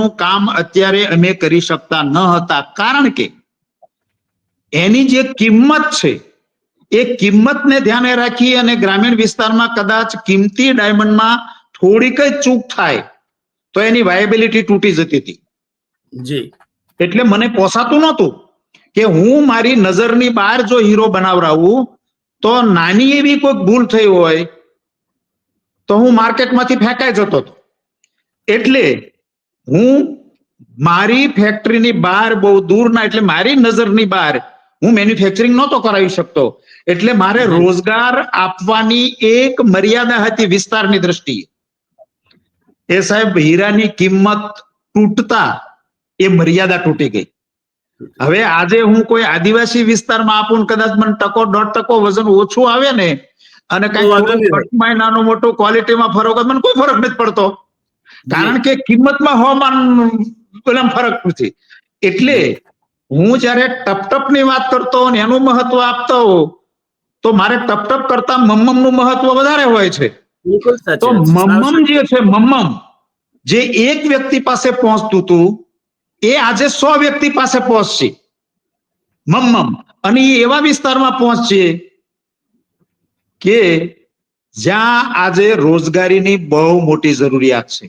કરોડનું કામ અત્યારે અમે કરી શકતા ન હતા, કારણ કે એની જે કિંમત છે એ કિંમતને ધ્યાને રાખી અને ગ્રામીણ વિસ્તારમાં કદાચ કિંમતી ડાયમંડમાં થોડીક જ ચૂક થાય તો એની વાયબિલિટી તૂટી જતી હતી. જી. એટલે મને પોસાતું નહોતું કે હું મારી નજરની બહાર જો હીરો બનાવરાવું તો નાની એવી કોઈ ભૂલ થઈ હોય તો હું માર્કેટમાંથી ફેંકાઈ જતો હતો. એટલે હું મારી ફેક્ટરીની બહાર બહુ દૂરના, એટલે મારી નજરની બહાર હું મેન્યુફેક્ચરિંગ નહોતો કરાવી શકતો. એટલે મારે રોજગાર આપવાની એક મર્યાદા હતી વિસ્તારની દ્રષ્ટિએ. એ સાહેબ હીરાની કિંમત તૂટતા એ મર્યાદા તૂટી ગઈ. હવે આજે હું કોઈ આદિવાસી વિસ્તારમાં આપું, કદાચ મને 1% વજન ઓછું આવે ને અને કઈ કટમાં નાનો મોટો ક્વોલિટીમાં ફરક હોય, મને કોઈ ફરક નથી પડતો, કારણ કે કિંમતમાં હવામાન ફરક નથી. એટલે હું જયારે ટપટપ ની વાત કરતો અને એનું મહત્વ આપતો તો મારે ટપટપ કરતા મમ્મમ નું મહત્વ વધારે હોય છે. તો મમ્મમ જે છે, મમ્મમ જે એક વ્યક્તિ પાસે પહોંચતું હતું એ આજે 100 વ્યક્તિ પાસે પહોંચશે મમ્મમ. અને એ એવા વિસ્તારમાં પહોંચશે કે જ્યાં આજે રોજગારીની બહુ મોટી જરૂરિયાત છે.